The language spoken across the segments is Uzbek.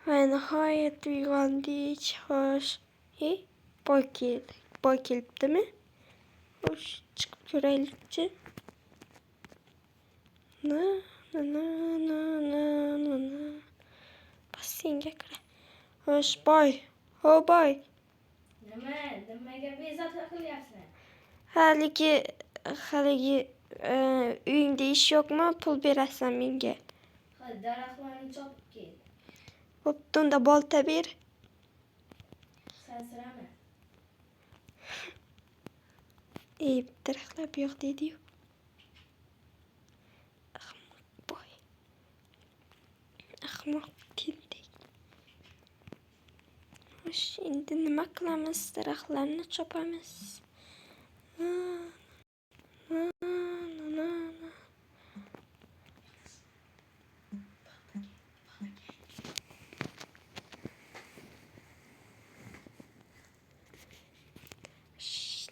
Ve nihayet uyg'ondik. Xo'sh. Boy keldi. Boy kelibdimi? Xo'sh, chiqib ko'raylikchi. Na. Bassenga kira. Xo'sh, boy. Ho, boy. Nimaga bezovta qilyapsan? Haligi uyingda ish yo'qmi? Pul berasan menga. Daraxtlarni chopib kel. Bo'pti, unda bolta ber. Sansirama. Daraxtlar bu yoqda edi-yu. Ahmoq boy. Ahmoq tentak. Xo'sh, endi nima qilamiz? Daraxtlarni chopamiz.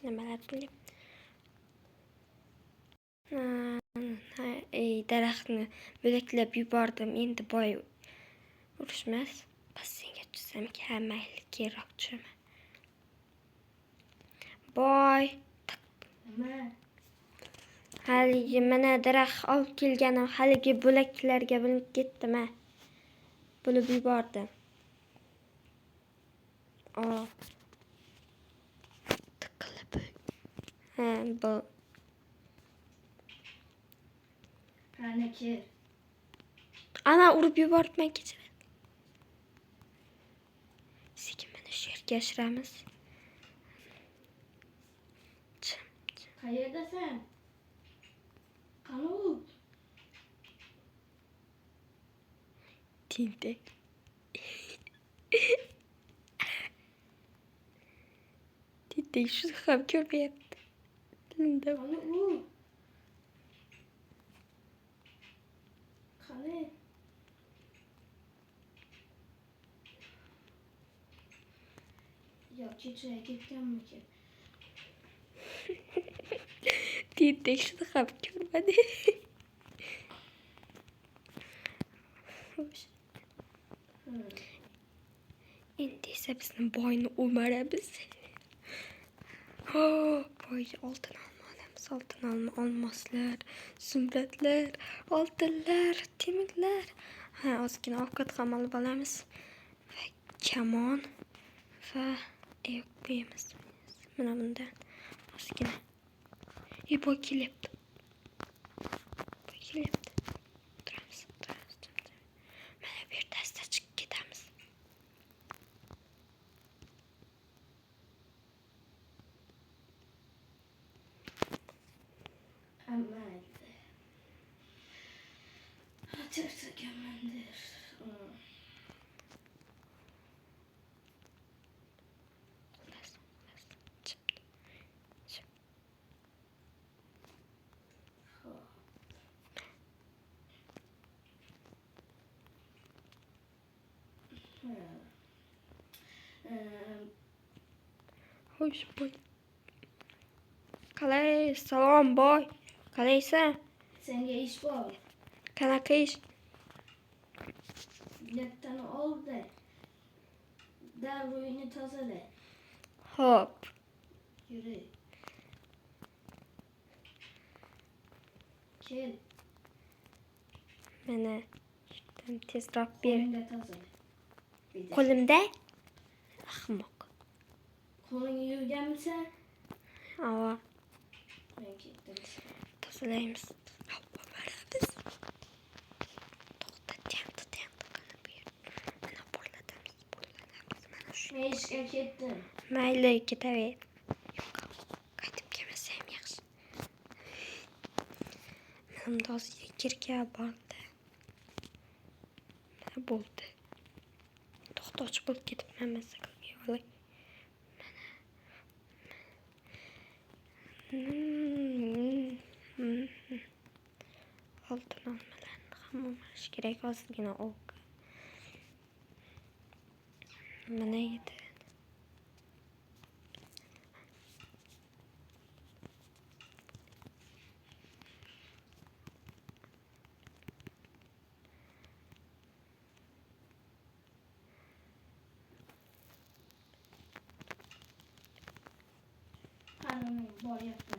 Nimalar bo'lyapti? Daraxtni bo'laklab yubordim. Endi boy urushmas. Bassenga tushsamki, mayli, keyinroq tushaman. Boy. Nima? Haligi mana daraxt olib kelganim haligi bo'laklarga bo'linib ketdimi? Bo'lib yubordim. Tiqilib. Bu. Qani kel. Ana urib yuboribman, kechiring. Sekin mana shu yerga yashiramiz. Qayerdasan? Qani u? Tentak. Tentak shuni ham ko'rmayapti. Qani u? Qani? Yo'q, kechiray ketganmikin? Tentak shuni ham ko'rmadi. Endi esa bizni boyni o'maramiz. Boyga oltin olamiz. Oltin olmoslar, zumradlar, oltinlar, temirlar. Ozgina ovqat ham olib olamiz. Va kamon va qo'yamiz. Mana bundan ozgina. Boy kelyapti. Turamiz. Mana bu yerda asta chiqib ketamiz. Amaydi. Charchaganmandir. Xo'sh, boy. Qalay, salom, boy. Qalaysan? Senga ish bor. Qanaqa ish? Biletani ol-da. Uyni tozala. Xo'p. Yuri. Kel. Mana shundan tezroq ber. Qo'lingda tozala. Qo'limda? Ahmoq. Qo'lingni yuvganmisan? Ava. Men ketdim. Tozalaymiz. Biz. To'xtatyapti. Mana porlatamiz. Mana shu. Men ishga ketdim. Mayli, ketaver. Yo'q. Qaytib kelmasa ham yaxshi. Menimda ozgina kirga bordi. Mana bo'ldi. To'xtovchi bo'lib ketibman masakoga olay. Oltin olmalarni ham o'marish kerak, ozgina o'q. Mana edi. Bor yapma.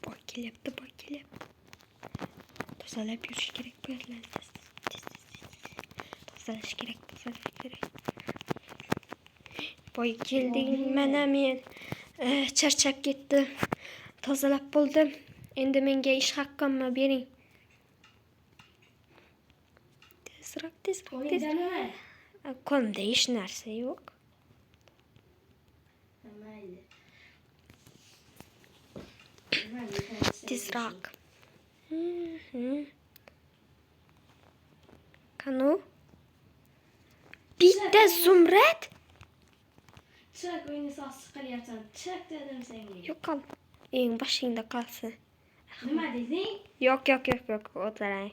Boy kelyapti, boy kelyapti. Tozalab yurish kerak bu yerlarni. Tozalash kerak, tozalash kerak. Boy keldim, mana men charchab ketdim. Tozalab bo'ldim. Endi menga ish haqqimni bering. Tezroq, tezroq, tezroq. Qo'lingdami? Qo'limda hech narsa yo'q. Mayli. Tezroq. Qani? Bitta zumrad? Chiq, o'yinni soqsiz qilyapsan. Chiq dedim senga. Yo'qol. Eng boshingda qolsin. Nima deding? Yo'q, o'tirang.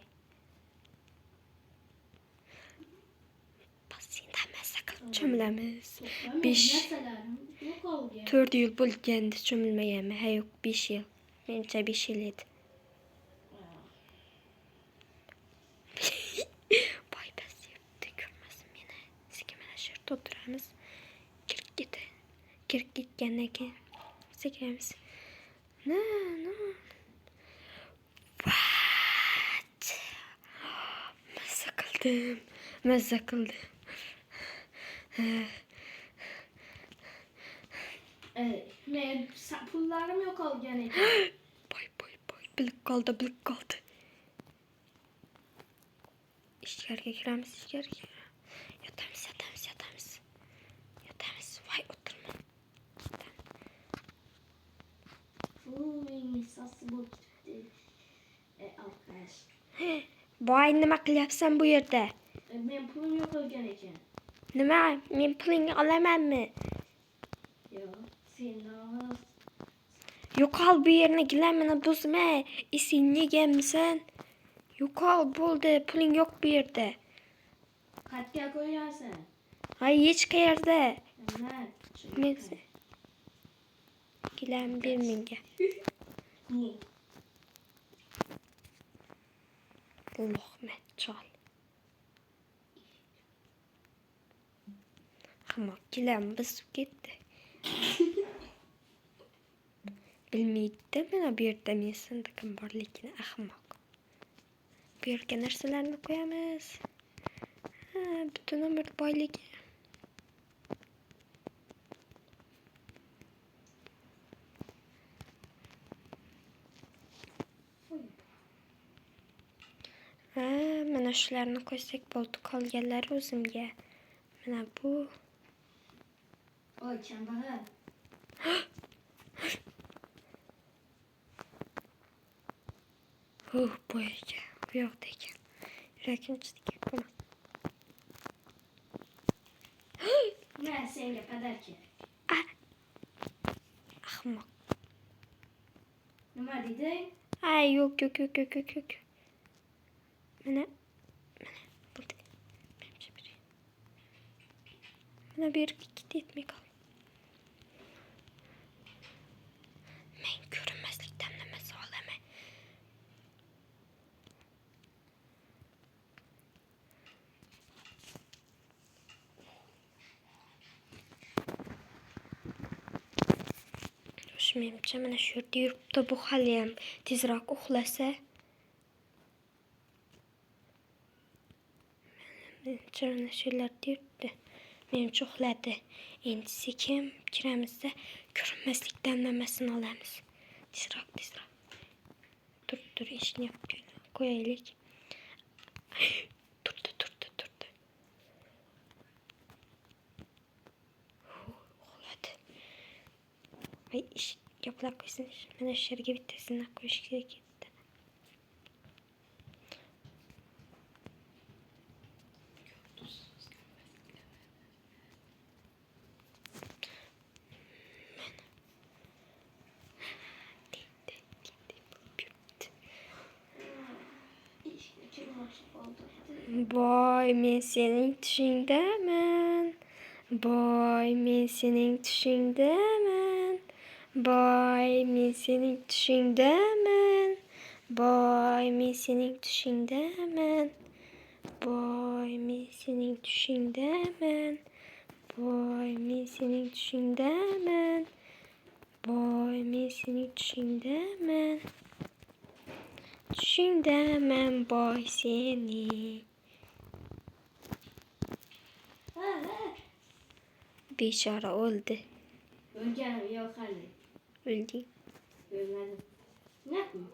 Biz sendan mazza qilib cho'milamiz. 4 yil bo'lganda cho'milmaganman. Ha yo'q, 5 yil. Menimcha 5 yil edi. Boy bas yerda ko'rmasin meni. Sizga mana shu yerda o'tiramiz. Kirib ketgandan keyin sekamiz. No. What? Mazza qildim. Men pullarim yo'qolgan ekan. Boy. Bilib qoldi. İçeriye giremiz. Yatamiz. Vay oturma. O'yinni soqsiz bo'lib ketdi. Alqash. Boy nima qilyapsan bu yerda? Men pulim yo'qolgan ekan. Nima? Men pulingni olamanmi? Yo'q, sen Yo'qol bu yerni gilamini buzma. Esingni yeganmisan? Yo'qol bo'ldi. Puling yo'q bu yerda. Xatga qo'yasan. Hay hech qayerda. Men Gilam ber menga. Luqmat chol. Ahmoq gilam buzib ketdi. Bilmaydi mana bu yerda men sindiqim borligini ahmoq. Bu yerga narsalarni qo'yamiz. Butun umr boyligi. Mana shularni qo'ysak bo'ldi, qolganlari o'zimga. Mana bu. Oy, kambag'al. Bu yoqda ekan. Yuragim chiqdi. Men senga padarka. Ahmoq. Nima deding? Ay yo'q. Mana bo'ldi. Mana bu yerga ketmay qol. Men ko'rinmaslikdan nima olaman? Menimcha mana shu yerda yuribdi, bu haliyam tezroq uxlasa. Menimcha mana shu yerda yuribdi. Menimcha uxladi. Endi sekin kiramizda ko'rinmaslikdan nimasini olamiz. Tezroq. Tur, eshikni yopib qo'yaylik. Turdi. Uxladi. Ay eshik yopilib qo'ysin. Mana shu yerga bittasini qo'yish kerak edi. Boy, men sening tushingdaman. Boy, men sening tushingdaman. Boy, men sening tushingdaman. Boy, men sening tushingdaman. Boy, men sening tushingdaman. Boy, men sening tushingdaman. Boy, men seni düşündəmən. Düşündəmən boy seni. Ha. Beşara öldü. Ölgenim yok anne. Öldü. Ölmedim. Ne yapayım?